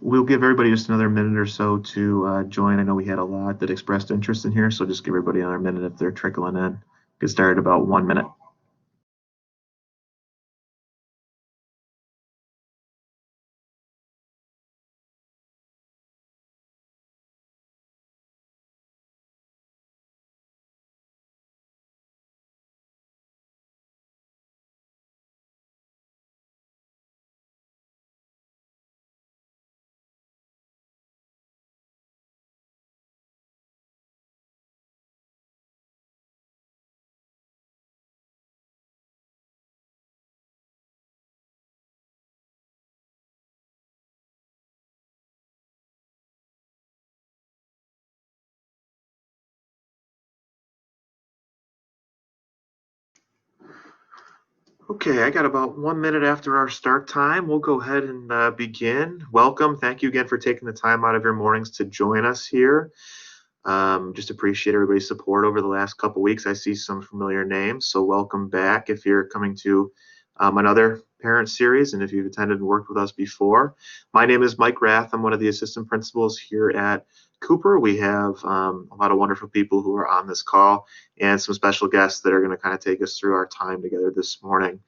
We'll give everybody just another minute or so to join. I know we had a lot that expressed interest in here, so just give everybody another minute if they're trickling in. Get started about 1 minute. Okay, I got about 1 minute after our start time. We'll go ahead and begin. Welcome. Thank you again for taking the time out of your mornings to join us here. Just appreciate everybody's support over the last couple weeks. I see some familiar names, so welcome back if you're coming to another parent series and if you've attended and worked with us before. My name is Mike Rath. I'm one of the assistant principals here at Cooper. We have a lot of wonderful people who are on this call and some special guests that are going to kind of take us through our time together this morning.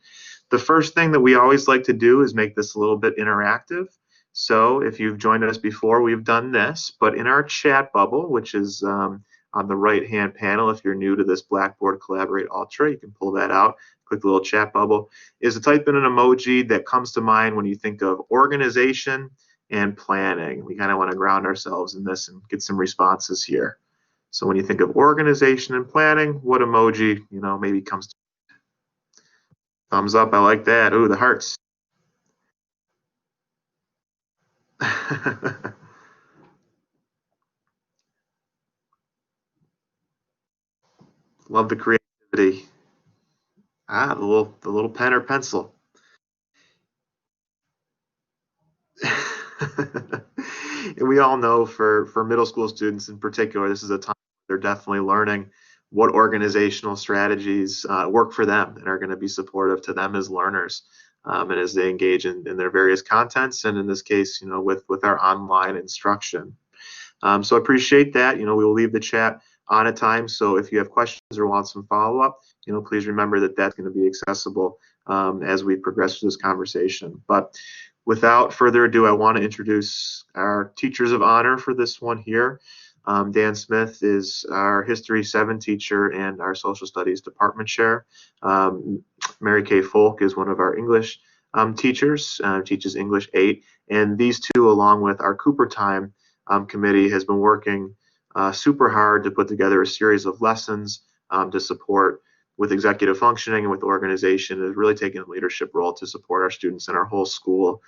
The first thing that we always like to do is make this a little bit interactive. So if you've joined us before, we've done this, but in our chat bubble, which is on the right-hand panel, if you're new to this Blackboard Collaborate Ultra, you can pull that out, click the little chat bubble, is to type in an emoji that comes to mind when you think of organization and planning. We kind of want to ground ourselves in this and get some responses here. So when you think of organization and planning, what emoji, maybe comes to thumbs up? I like that. Ooh, the hearts. Love the creativity. Ah, the little pen or pencil. And we all know for middle school students in particular, this is a time they're definitely learning what organizational strategies work for them and are going to be supportive to them as learners, and as they engage in their various contents, and in this case, with our online instruction. So I appreciate that. We will leave the chat on at times. So if you have questions or want some follow-up, please remember that that's going to be accessible as we progress through this conversation. But without further ado, I want to introduce our teachers of honor for this one here. Dan Smith is our History 7 teacher and our Social Studies department chair. Mary Kay Folk is one of our English teachers, teaches English 8. And these two, along with our Cooper Time committee, has been working super hard to put together a series of lessons to support with executive functioning and with organization, and really taking a leadership role to support our students and our whole school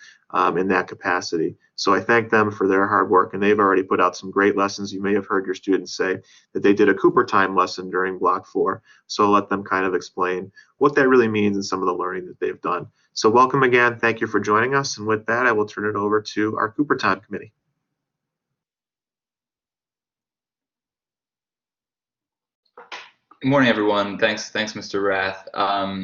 in that capacity. So I thank them for their hard work, and they've already put out some great lessons. You may have heard your students say that they did a Cooper Time lesson during Block 4, so I'll let them kind of explain what that really means and some of the learning that they've done. So welcome again, thank you for joining us, and with that I will turn it over to our Cooper Time committee. Good morning, everyone. Thanks, Mr. Rath.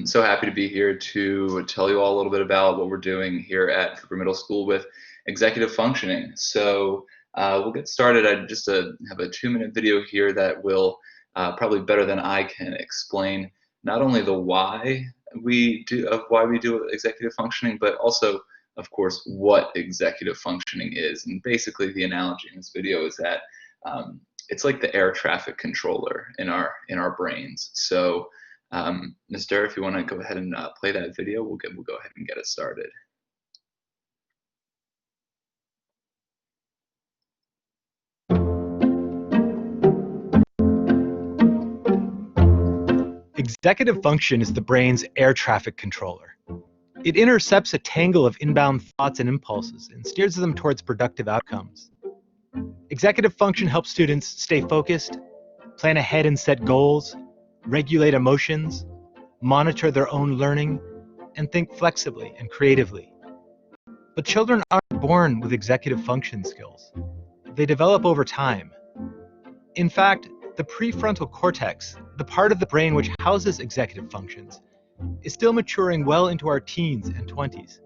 So happy to be here to tell you all a little bit about what we're doing here at Cooper Middle School with executive functioning. So we'll get started. I just have a 2-minute video here that will probably better than I can explain not only the why we do executive functioning, but also, of course, what executive functioning is. And basically, the analogy in this video is that it's like the air traffic controller in our brains. So, Ms. Durr, if you want to go ahead and play that video, we'll go ahead and get it started. Executive function is the brain's air traffic controller. It intercepts a tangle of inbound thoughts and impulses and steers them towards productive outcomes. Executive function helps students stay focused, plan ahead and set goals, regulate emotions, monitor their own learning, and think flexibly and creatively. But children aren't born with executive function skills. They develop over time. In fact, the prefrontal cortex, the part of the brain which houses executive functions, is still maturing well into our teens and 20s.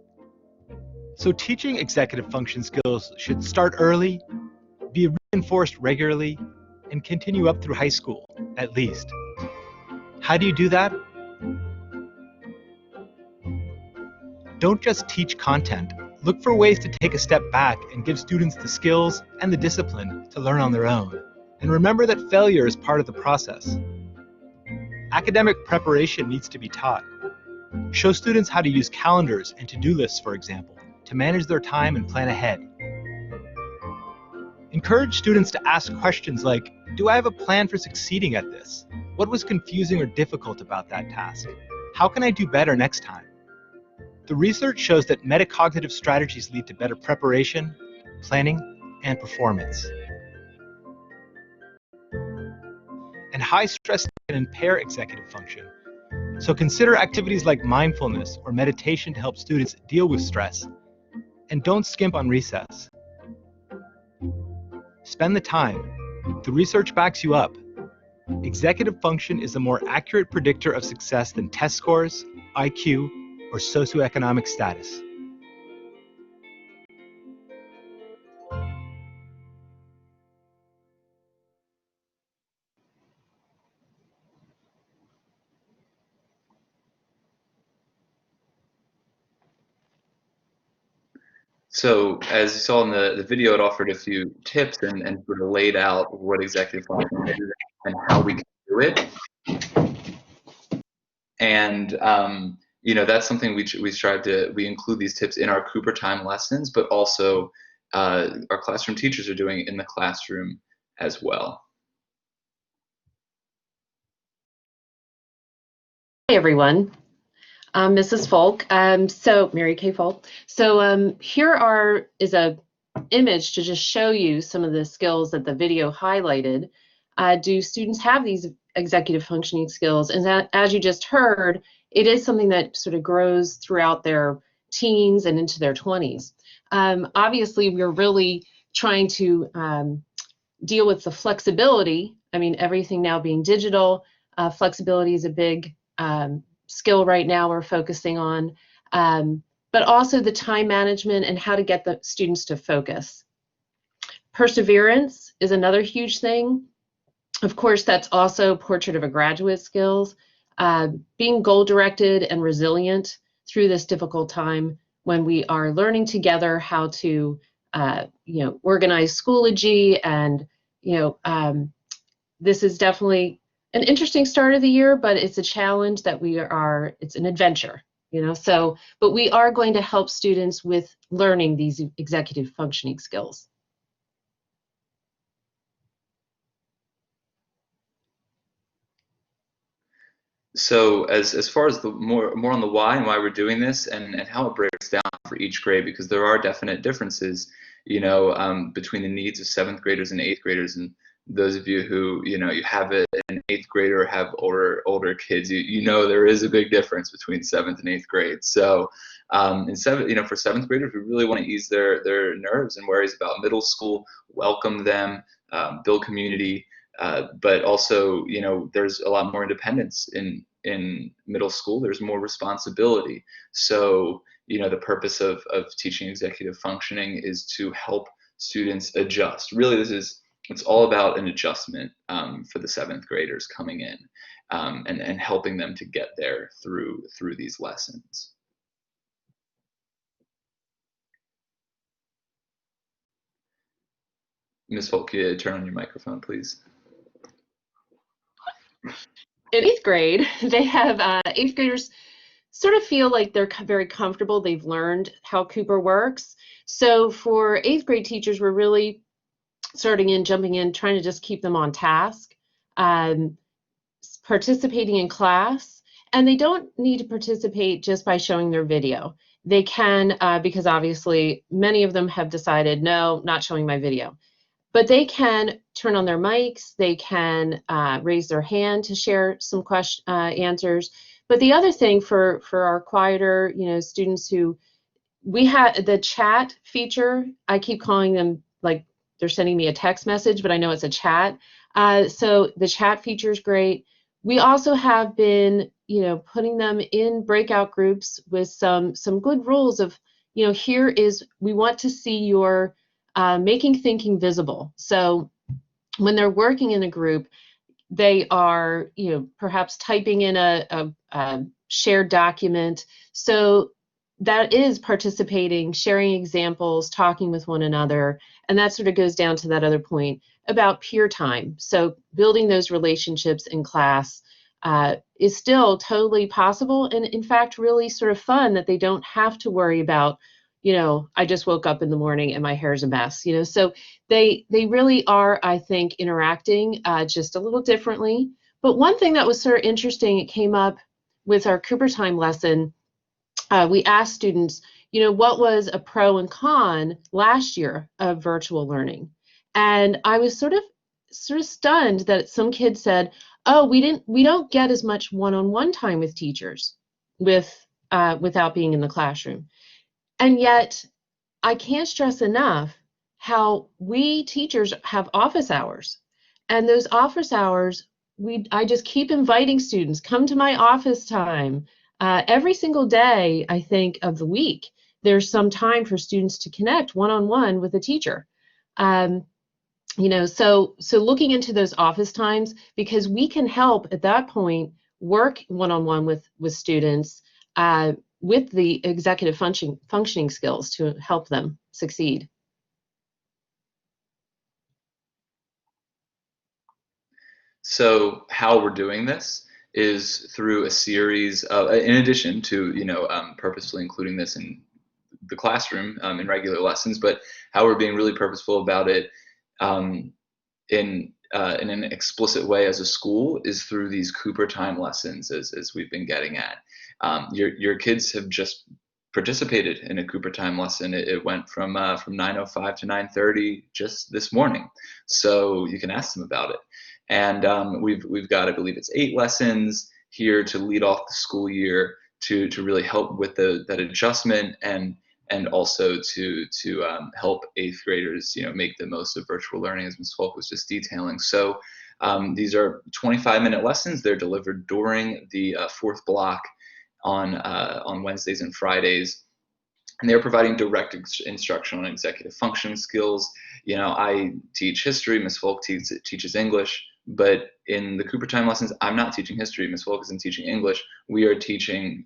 So teaching executive function skills should start early, be reinforced regularly, and continue up through high school, at least. How do you do that? Don't just teach content. Look for ways to take a step back and give students the skills and the discipline to learn on their own. And remember that failure is part of the process. Academic preparation needs to be taught. Show students how to use calendars and to-do lists, for example, to manage their time and plan ahead. Encourage students to ask questions like, do I have a plan for succeeding at this? What was confusing or difficult about that task? How can I do better next time? The research shows that metacognitive strategies lead to better preparation, planning, and performance. And high stress can impair executive function. So consider activities like mindfulness or meditation to help students deal with stress. And don't skimp on recess. Spend the time. The research backs you up. Executive function is a more accurate predictor of success than test scores, IQ, or socioeconomic status. So as you saw in the video, it offered a few tips and sort of laid out what executive function is and how we can do it. And that's something we strive to, we include these tips in our Cooper Time lessons, but also our classroom teachers are doing it in the classroom as well. Hi, everyone. I'm Mrs. Folk, so Mary Kay Folk. So here is a image to just show you some of the skills that the video highlighted. Do students have these executive functioning skills? And that, as you just heard, it is something that sort of grows throughout their teens and into their 20s. Obviously, we're really trying to deal with the flexibility. I mean, everything now being digital, flexibility is a big skill right now we're focusing on, but also the time management and how to get the students to focus. Perseverance is another huge thing. Of course, that's also portrait of a graduate skills. Being goal-directed and resilient through this difficult time when we are learning together how to organize Schoology, and this is definitely an interesting start of the year, but it's a challenge that it's an adventure, but we are going to help students with learning these executive functioning skills. So as far as the more on the why and why we're doing this and how it breaks down for each grade, because there are definite differences, between the needs of 7th graders and 8th graders. And those of you who, you have an 8th grader or have older kids, there is a big difference between 7th and 8th grade. So for 7th graders, we really want to ease their nerves and worries about middle school, welcome them, build community. But also, there's a lot more independence in middle school. There's more responsibility. So, the purpose of teaching executive functioning is to help students adjust. Really, it's all about an adjustment for the 7th graders coming in, and helping them to get there through these lessons. Ms. Folk, could you turn on your microphone, please? In 8th grade, they have 8th graders sort of feel like they're very comfortable. They've learned how Cooper works. So for 8th grade teachers, we're really jumping in, trying to just keep them on task, participating in class. And they don't need to participate just by showing their video. They can, because obviously many of them have decided, no, not showing my video. But they can turn on their mics, they can raise their hand to share some answers. But the other thing for our quieter, students who, we have the chat feature. I keep calling them like they're sending me a text message, but I know it's a chat. So the chat feature is great. We also have been, putting them in breakout groups with some good rules of, here is, we want to see your making thinking visible. So when they're working in a group, they are, perhaps typing in a shared document. So that is participating, sharing examples, talking with one another. And that sort of goes down to that other point about peer time. So building those relationships in class is still totally possible. And in fact, really sort of fun that they don't have to worry about, I just woke up in the morning and my hair's a mess, so they really are, I think, interacting just a little differently. But one thing that was sort of interesting, it came up with our Cooper Time lesson. We asked students, what was a pro and con last year of virtual learning? And I was sort of stunned that some kids said, oh, we don't get as much one-on-one time with teachers without being in the classroom. And yet, I can't stress enough how we teachers have office hours. And those office hours, I just keep inviting students, come to my office time. Every single day, I think, of the week, there's some time for students to connect one-on-one with a teacher. So looking into those office times, because we can help at that point work one-on-one with students with the executive functioning skills to help them succeed. So how we're doing this is through a series of, in addition to, purposefully including this in the classroom in regular lessons, but how we're being really purposeful about it in an explicit way as a school is through these Cooper Time lessons, as we've been getting at. Your kids have just participated in a Cooper Time lesson. It went from 9:05 to 9:30 just this morning, so you can ask them about it. And we've got, I believe it's 8 lessons here to lead off the school year to really help with that adjustment and also to help 8th graders, make the most of virtual learning, as Ms. Falk was just detailing. So these are 25-minute lessons. They're delivered during the 4th block on Wednesdays and Fridays. And they're providing direct instruction on executive function skills. I teach history, Ms. Falk teaches English, but in the Cooper Time lessons, I'm not teaching history, Ms. Falk isn't teaching English. We are teaching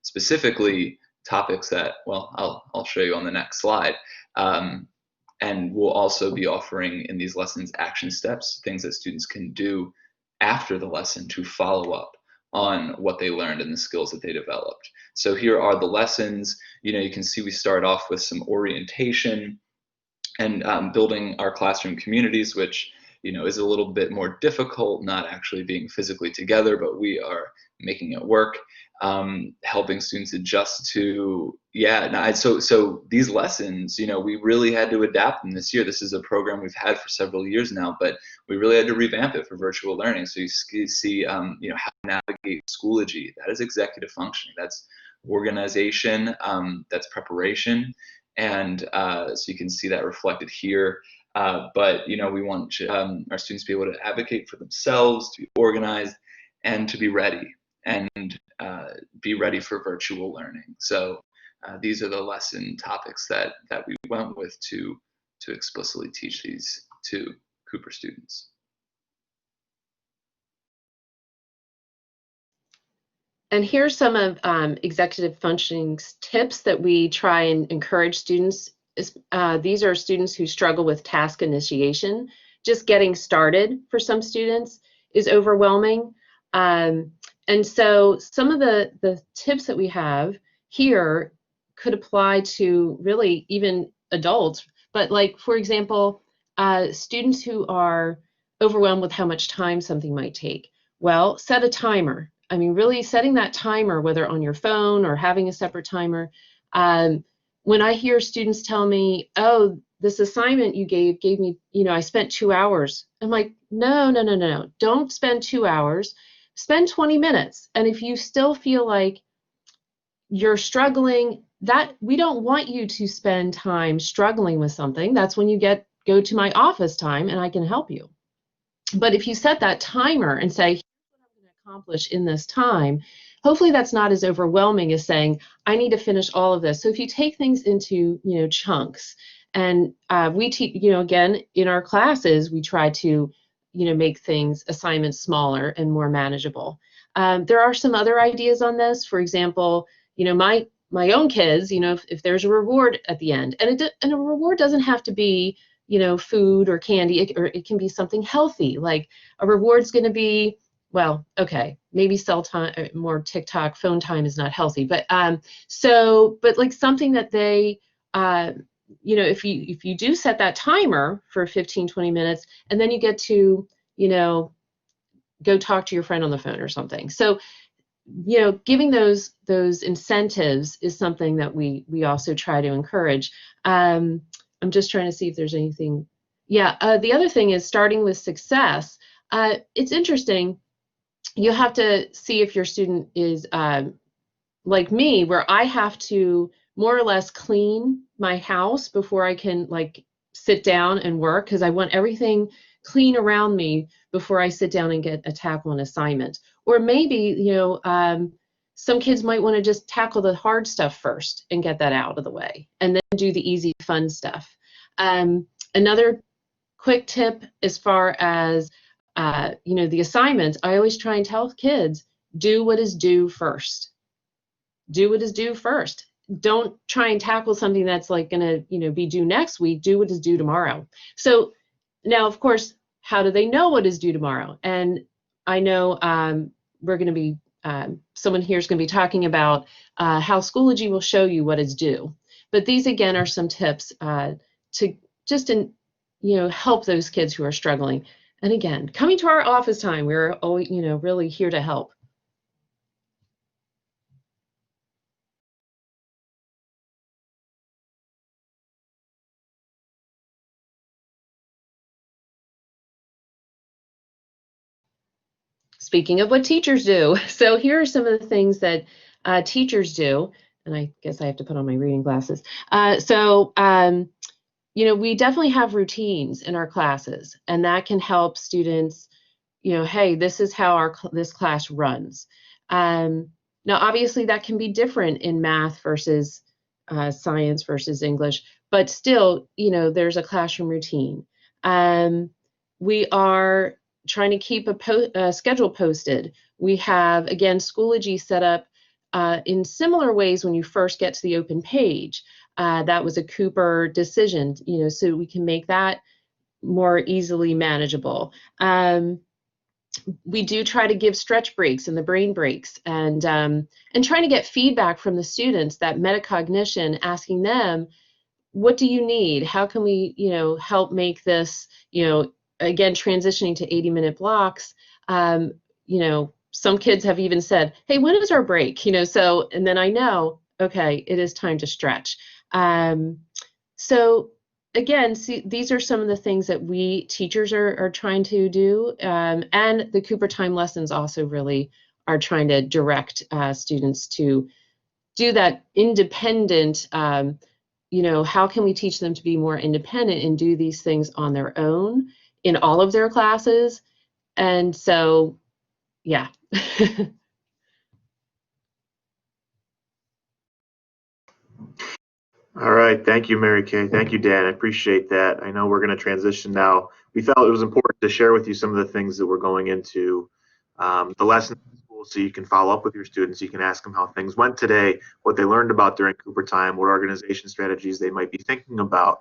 specifically topics that, well, I'll show you on the next slide. And we'll also be offering in these lessons action steps, things that students can do after the lesson to follow up on what they learned and the skills that they developed. So here are the lessons. You can see we start off with some orientation and building our classroom communities, which is a little bit more difficult, not actually being physically together, but we are making it work. Helping students adjust to, so these lessons, we really had to adapt them this year. This is a program we've had for several years now, but we really had to revamp it for virtual learning. So you see, how to navigate Schoology. That is executive functioning. That's organization. That's preparation. And so you can see that reflected here. But we want our students to be able to advocate for themselves, to be organized, and to be ready. And be ready for virtual learning. So these are the lesson topics that we went with to explicitly teach these to Cooper students. And here's some of executive functioning tips that we try and encourage students. These are students who struggle with task initiation. Just getting started for some students is overwhelming. And so some of the tips that we have here could apply to really even adults. But like, for example, students who are overwhelmed with how much time something might take. Well, set a timer. I mean, really setting that timer, whether on your phone or having a separate timer. When I hear students tell me, oh, this assignment you gave me, I spent 2 hours. I'm like, no. Don't spend 2 hours. Spend 20 minutes. And if you still feel like you're struggling, that we don't want you to spend time struggling with something. That's when you go to my office time and I can help you. But if you set that timer and say, here's what I'm going to accomplish in this time, hopefully that's not as overwhelming as saying, I need to finish all of this. So if you take things into, chunks, and we teach, again, in our classes, we try to, make things, assignments smaller and more manageable. There are some other ideas on this. For example, my own kids, if there's a reward at the end, and a reward doesn't have to be, food or candy, or it can be something healthy. Like a reward's going to be, well, okay, maybe cell time, more TikTok, phone time is not healthy, but but like something that they, if you do set that timer for 15, 20 minutes, and then you get to, go talk to your friend on the phone or something. So, giving those incentives is something that we also try to encourage. I'm just trying to see if there's anything. Yeah, the other thing is starting with success. It's interesting. You have to see if your student is like me, where I have to more or less clean my house before I can like sit down and work, because I want everything clean around me before I sit down and get a tackle an assignment. Or maybe, some kids might want to just tackle the hard stuff first and get that out of the way, and then do the easy, fun stuff. Another quick tip as far as, the assignments, I always try and tell kids, do what is due first. Do what is due first. Don't try and tackle something that's like going to, be due next week. Do what is due tomorrow. So now, of course, how do they know what is due tomorrow? And I know we're going to be, someone here is going to be talking about how Schoology will show you what is due. But these, again, are some tips to just, help those kids who are struggling. And again, coming to our office time, we're always, really here to help. Speaking of what teachers do, so here are some of the things that teachers do, and I guess I have to put on my reading glasses. We definitely have routines in our classes, and that can help students, hey, this is how this class runs. Now, obviously, that can be different in math versus science versus English, but still, there's a classroom routine. We are trying to keep a schedule posted. We have, again, Schoology set up in similar ways when you first get to the open page. That was a Cooper decision, so we can make that more easily manageable. We do try to give stretch breaks and the brain breaks, and trying to get feedback from the students, that metacognition, asking them, what do you need? How can we, help make this, again, transitioning to 80-minute blocks. Some kids have even said, hey, when is our break? So, and then I know, okay, it is time to stretch. So again, see, these are some of the things that we teachers are trying to do. And the Cooper Time lessons also really are trying to direct students to do that independent, how can we teach them to be more independent and do these things on their own in all of their classes? And so, yeah. All right. Thank you, Mary Kay. Thank you, Dan. I appreciate that. I know we're going to transition now. We felt it was important to share with you some of the things that we're going into the lesson in school, so you can follow up with your students. You can ask them how things went today, what they learned about during Cooper Time, what organization strategies they might be thinking about.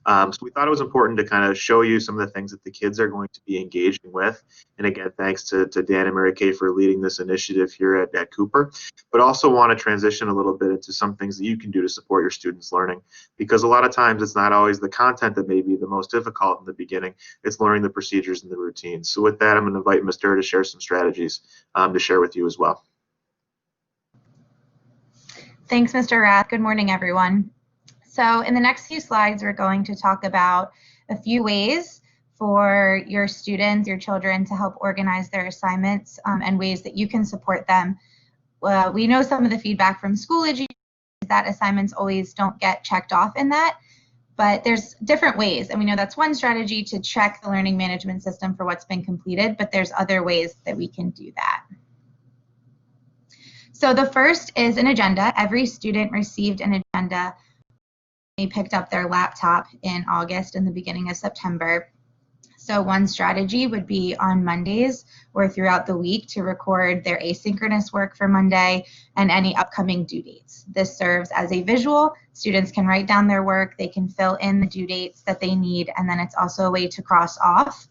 So we thought it was important to kind of show you some of the things that the kids are going to be engaging with. And again, thanks to Dan and Mary Kay for leading this initiative here at Cooper. But also want to transition a little bit into some things that you can do to support your students' learning, because a lot of times it's not always the content that may be the most difficult in the beginning. It's learning the procedures and the routines. So with that, I'm going to invite Mr. to share some strategies to share with you as well. Thanks, Mr. Rath. Good morning, everyone. So in the next few slides, we're going to talk about a few ways for your students, your children, to help organize their assignments and ways that you can support them. We know some of the feedback from Schoology is that assignments always don't get checked off in that, but there's different ways. And we know that's one strategy, to check the learning management system for what's been completed, but there's other ways that we can do that. So the first is an agenda. Every student received an agenda. They picked up their laptop in August and the beginning of September. So one strategy would be on Mondays or throughout the week to record their asynchronous work for Monday and any upcoming due dates. This serves as a visual. Students can write down their work, they can fill in the due dates that they need, and then it's also a way to cross off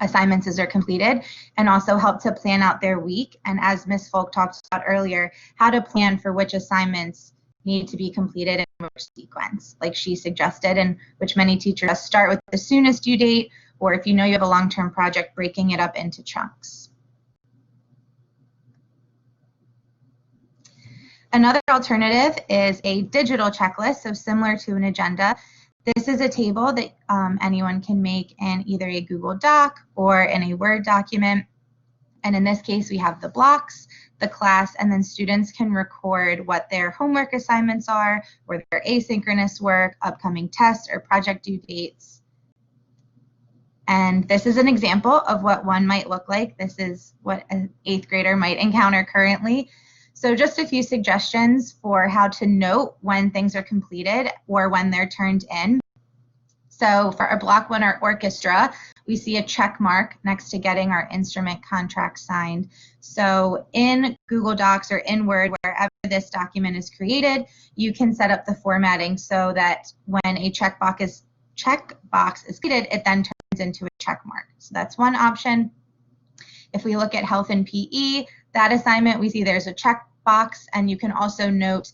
assignments as they're completed and also help to plan out their week. And as Ms. Folk talked about earlier, how to plan for which assignments need to be completed in which sequence, like she suggested, and which many teachers start with the soonest due date, or if you know you have a long-term project, breaking it up into chunks. Another alternative is a digital checklist, so similar to an agenda. This is a table that anyone can make in either a Google Doc or in a Word document. And in this case, we have the blocks, the class, and then students can record what their homework assignments are, or their asynchronous work, upcoming tests, or project due dates. And this is an example of what one might look like. This is what an 8th grader might encounter currently. So just a few suggestions for how to note when things are completed or when they're turned in. So for our Block 1, our orchestra, we see a check mark next to getting our instrument contract signed. So in Google Docs or in Word, wherever this document is created, you can set up the formatting so that when a checkbox is created, it then turns into a check mark. So that's one option. If we look at health and PE, that assignment, we see there's a checkbox, and you can also note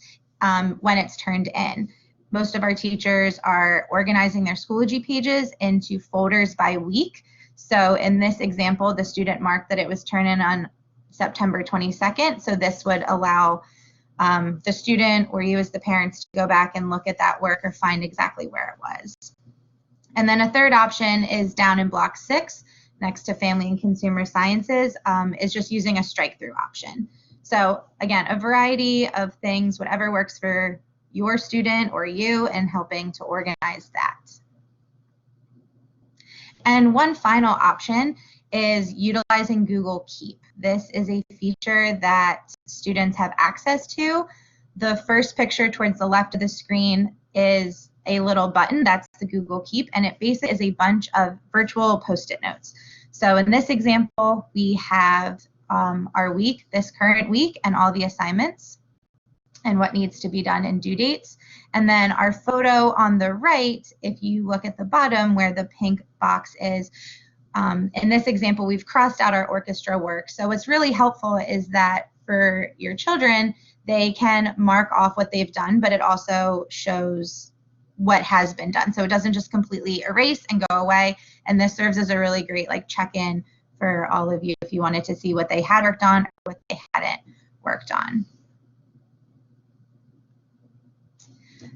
when it's turned in. Most of our teachers are organizing their Schoology pages into folders by week. So in this example, the student marked that it was turned in on September 22nd. So this would allow the student or you as the parents to go back and look at that work or find exactly where it was. And then a third option is down in Block 6, next to Family and Consumer Sciences, is just using a strike-through option. So again, a variety of things, whatever works for your student or you, and helping to organize that. And one final option is utilizing Google Keep. This is a feature that students have access to. The first picture towards the left of the screen is a little button, that's the Google Keep, and it basically is a bunch of virtual Post-it notes. So in this example, we have our week, this current week, and all the assignments and what needs to be done and due dates. And then our photo on the right, if you look at the bottom where the pink box is, in this example, we've crossed out our orchestra work. So what's really helpful is that for your children, they can mark off what they've done, but it also shows what has been done. So it doesn't just completely erase and go away. And this serves as a really great check-in for all of you if you wanted to see what they had worked on or what they hadn't worked on.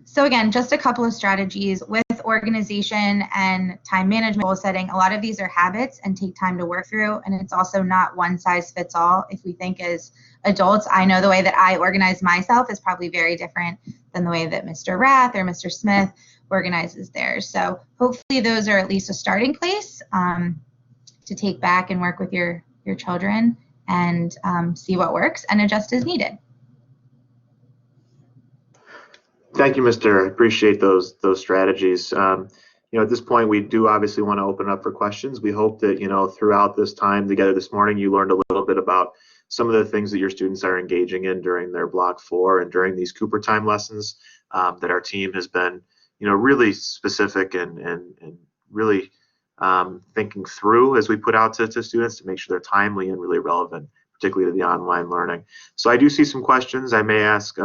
So again, just a couple of strategies with organization and time management, goal setting. A lot of these are habits and take time to work through, and it's also not one size fits all. If we think as adults, I know the way that I organize myself is probably very different than the way that Mr. Rath or Mr. Smith organizes theirs. So hopefully those are at least a starting place to take back and work with your children and see what works and adjust as needed. Thank you, Mr. I appreciate those strategies. At this point, we do obviously want to open up for questions. We hope that, throughout this time together this morning, you learned a little bit about some of the things that your students are engaging in during their Block 4 and during these Cooper time lessons that our team has been, really specific and really thinking through as we put out to students to make sure they're timely and really relevant, particularly to the online learning. So I do see some questions. I may ask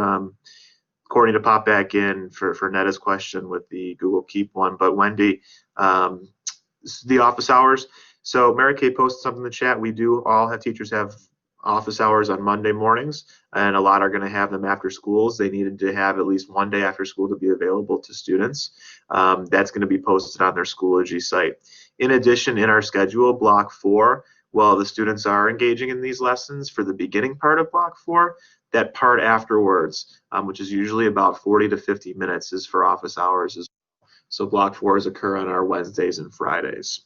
Courtney to pop back in for Netta's question with the Google Keep one, but Wendy, the office hours. So Mary Kay posted something in the chat. We do all have teachers have office hours on Monday mornings, and a lot are going to have them after schools. They needed to have at least one day after school to be available to students. That's going to be posted on their Schoology site. In addition, in our schedule, Block 4, while the students are engaging in these lessons for the beginning part of Block 4, that part afterwards, which is usually about 40 to 50 minutes, is for office hours as well. So Block 4s occur on our Wednesdays and Fridays.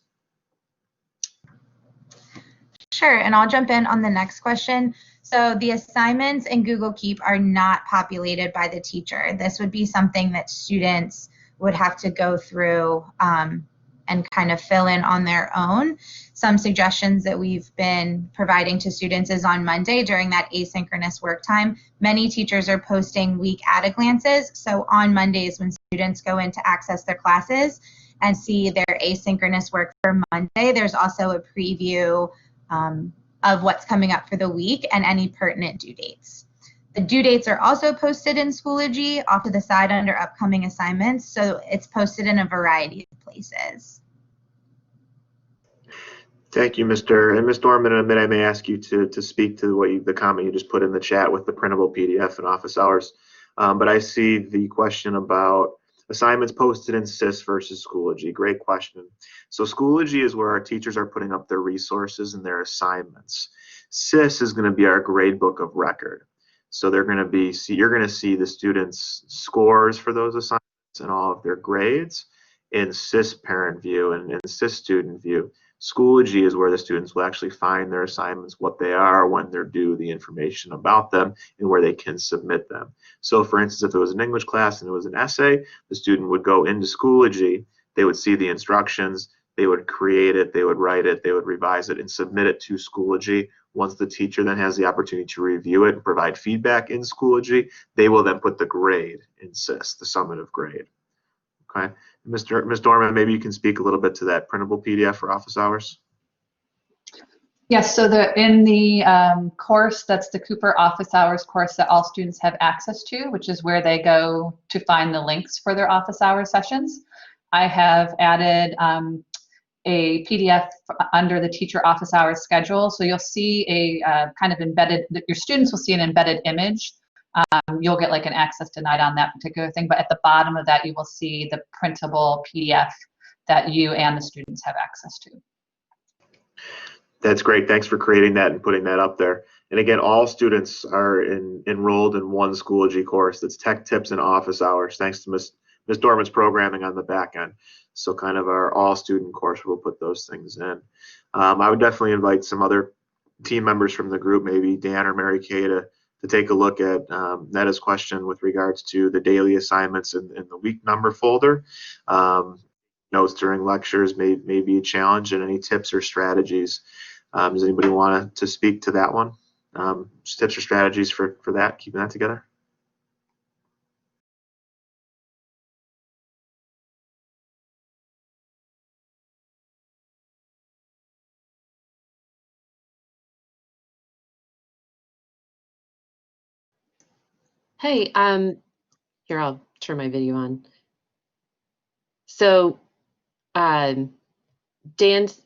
Sure, and I'll jump in on the next question. So the assignments in Google Keep are not populated by the teacher. This would be something that students would have to go through and kind of fill in on their own. Some suggestions that we've been providing to students is on Monday during that asynchronous work time. Many teachers are posting week at-a-glances. So on Mondays when students go in to access their classes and see their asynchronous work for Monday, there's also a preview of what's coming up for the week and any pertinent due dates. The due dates are also posted in Schoology off to the side under upcoming assignments, so it's posted in a variety of places. Thank you, And Ms. Dorman, in a minute, I may ask you to speak to the comment you just put in the chat with the printable PDF and office hours. But I see the question about assignments posted in SIS versus Schoology. Great question. So Schoology is where our teachers are putting up their resources and their assignments. SIS is going to be our grade book of record. So you're going to see the students' scores for those assignments and all of their grades in SIS parent view and in SIS student view. Schoology is where the students will actually find their assignments, what they are, when they're due, the information about them, and where they can submit them. So for instance, if it was an English class and it was an essay, the student would go into Schoology, they would see the instructions, they would create it, they would write it, they would revise it, and submit it to Schoology. Once the teacher then has the opportunity to review it and provide feedback in Schoology, they will then put the grade in SIS, the summative grade. Okay, Ms. Dorman, maybe you can speak a little bit to that printable PDF for office hours. Yes, so in the course, that's the Cooper Office Hours course that all students have access to, which is where they go to find the links for their office hour sessions. I have added a PDF under the teacher office hours schedule. So you'll see a kind of embedded, your students will see an embedded image. You'll get like an access denied on that particular thing, but at the bottom of that, you will see the printable PDF that you and the students have access to. That's great. Thanks for creating that and putting that up there. And again, all students are enrolled in one Schoology course that's Tech Tips and Office Hours, thanks to Ms. Dorman's programming on the back end. So kind of our all-student course, we'll put those things in. I would definitely invite some other team members from the group, maybe Dan or Mary Kay, to take a look at Netta's question with regards to the daily assignments in the week number folder. Notes during lectures may be a challenge, and any tips or strategies. Does anybody want to speak to that one? Just tips or strategies for that, keeping that together? Hey, here, I'll turn my video on. So Dan's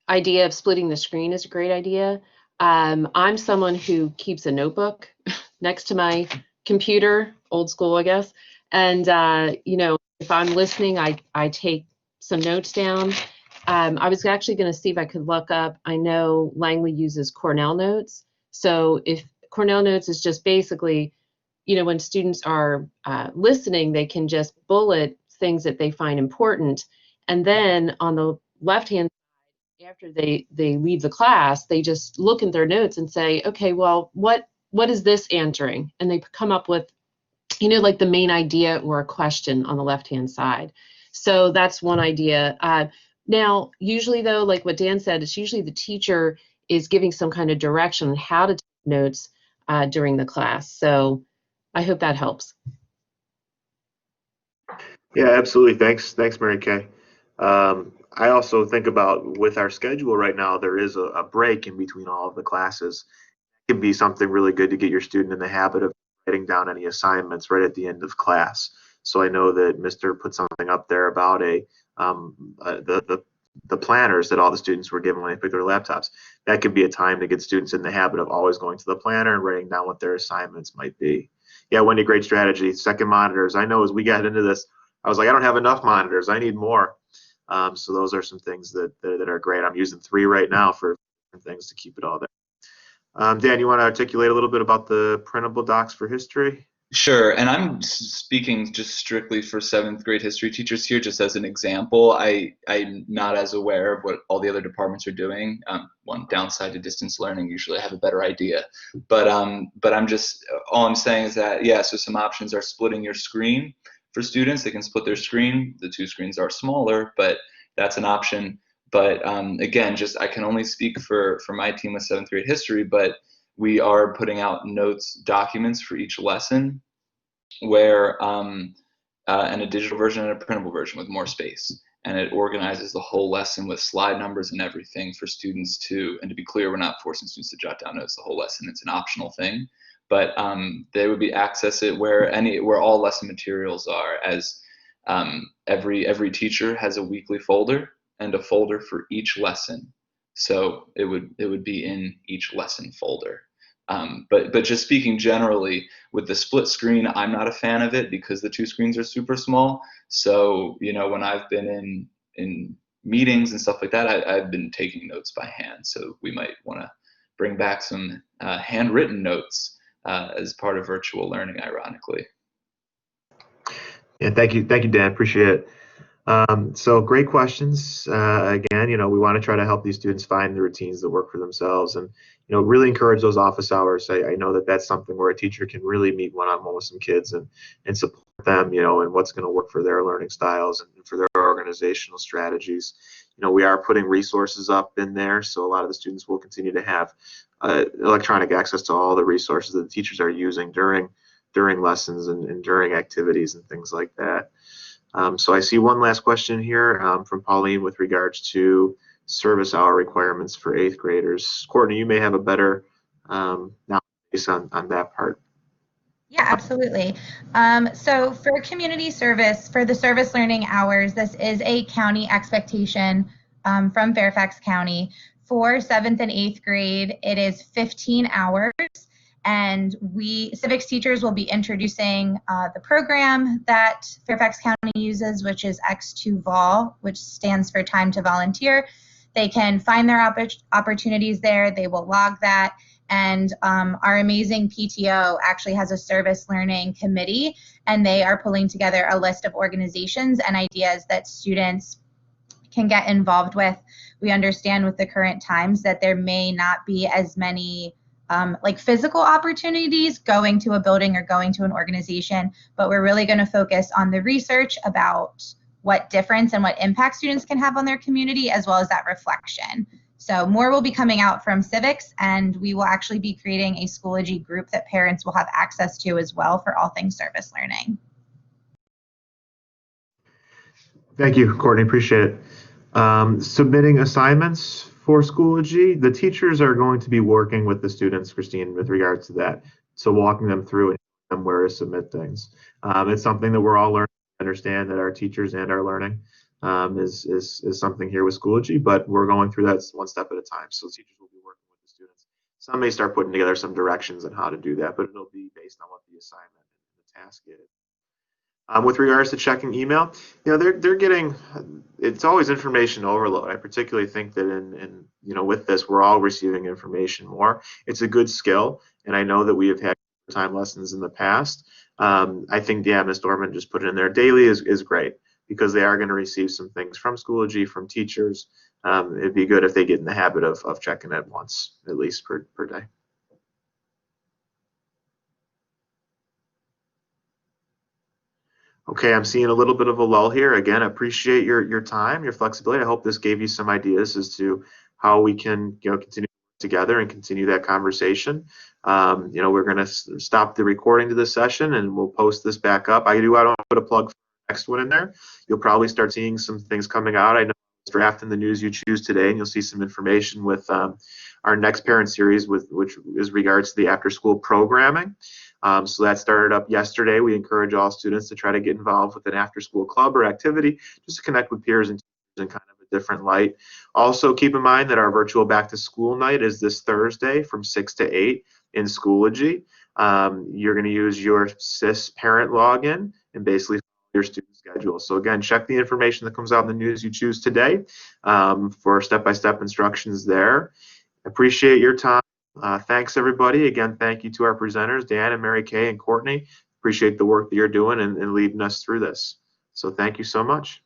idea of splitting the screen is a great idea. I'm someone who keeps a notebook next to my computer, old school, I guess. And, you know, if I'm listening, I take some notes down. I was actually going to see if I could look up, I know Langley uses Cornell Notes. So if Cornell Notes is just basically, you know, when students are listening, they can just bullet things that they find important. And then on the left-hand side, after they leave the class, they just look in their notes and say, okay, well, what is this answering? And they come up with, you know, like the main idea or a question on the left-hand side. So that's one idea. Now, usually though, like what Dan said, it's usually the teacher is giving some kind of direction on how to take notes during the class. So I hope that helps. Yeah, absolutely. Thanks, Mary Kay. I also think about with our schedule right now, there is a break in between all of the classes. It can be something really good to get your student in the habit of writing down any assignments right at the end of class. So I know that Mr. put something up there about the planners that all the students were given when they picked their laptops. That could be a time to get students in the habit of always going to the planner and writing down what their assignments might be. Yeah, Wendy, great strategy. Second monitors. I know as we got into this, I was like, I don't have enough monitors. I need more. So those are some things that are great. I'm using 3 right now for things to keep it all there. Dan, you want to articulate a little bit about the printable docs for history? Sure, and I'm speaking just strictly for seventh grade history teachers here, just as an example. I'm not as aware of what all the other departments are doing. One downside to distance learning, usually I have a better idea. But I'm just, all I'm saying is that, yeah, so some options are splitting your screen for students. They can split their screen. The two screens are smaller, but that's an option. But again, just I can only speak for my team with seventh grade history, but we are putting out notes documents for each lesson where and a digital version and a printable version with more space, and it organizes the whole lesson with slide numbers and everything for students to, and to be clear, we're not forcing students to jot down notes the whole lesson. It's an optional thing, but they would be access it where all lesson materials are, as every teacher has a weekly folder and a folder for each lesson, so it would be in each lesson folder. But just speaking generally, with the split screen, I'm not a fan of it because the two screens are super small. So, you know, when I've been in meetings and stuff like that, I've been taking notes by hand. So we might want to bring back some handwritten notes as part of virtual learning, ironically. Yeah, thank you, Dan. Appreciate it. So great questions. Again, you know, we want to try to help these students find the routines that work for themselves, and you know, really encourage those office hours. I know that that's something where a teacher can really meet one-on-one with some kids and support them, you know, and what's going to work for their learning styles and for their organizational strategies. You know, we are putting resources up in there, so a lot of the students will continue to have electronic access to all the resources that the teachers are using during lessons and during activities and things like that. So I see one last question here from Pauline with regards to service hour requirements for 8th graders. Courtney, you may have a better knowledge on that part. Yeah, absolutely. So for community service, for the service learning hours, this is a county expectation from Fairfax County. For 7th and 8th grade, it is 15 hours. And we civics teachers will be introducing the program that Fairfax County uses, which is X2VOL, which stands for Time to Volunteer. They can find their opportunities there. They will log that. And our amazing PTO actually has a service learning committee, and they are pulling together a list of organizations and ideas that students can get involved with. We understand with the current times that there may not be as many like physical opportunities going to a building or going to an organization, but we're really going to focus on the research about what difference and what impact students can have on their community, as well as that reflection. So more will be coming out from civics, and we will actually be creating a Schoology group that parents will have access to as well for all things service learning. Thank you, Courtney. Appreciate it. Submitting assignments for Schoology, the teachers are going to be working with the students, Christine, with regards to that. So walking them through and them where to submit things. It's something that we're all learning to understand, that our teachers and are learning is something here with Schoology, but we're going through that one step at a time. So teachers will be working with the students. Some may start putting together some directions on how to do that, but it'll be based on what the assignment and the task is. With regards to checking email, you know, they're getting, it's always information overload. I particularly think that in you know, with this, we're all receiving information more. It's a good skill, and I know that we have had time lessons in the past. I think, yeah, Ms. Dorman just put it in there. Daily is great because they are going to receive some things from Schoology, from teachers. It'd be good if they get in the habit of checking it once, at least per day. Okay, I'm seeing a little bit of a lull here. Again, I appreciate your time, your flexibility. I hope this gave you some ideas as to how we can, you know, continue together and continue that conversation. You know, we're going to stop the recording to this session, and we'll post this back up. I don't put a plug for the next one in there. You'll probably start seeing some things coming out. I know it's draft in the news you choose today, and you'll see some information with our next parent series, which is regards to the after school programming. So that started up yesterday. We encourage all students to try to get involved with an after-school club or activity just to connect with peers and teachers in kind of a different light. Also, keep in mind that our virtual back-to-school night is this Thursday from 6 to 8 in Schoology. You're going to use your SIS parent login and basically your student schedule. So again, check the information that comes out in the news you choose today for step-by-step instructions there. Appreciate your time. Thanks, everybody. Again, thank you to our presenters, Dan and Mary Kay and Courtney. appreciate the work that you're doing and leading us through this. So thank you so much.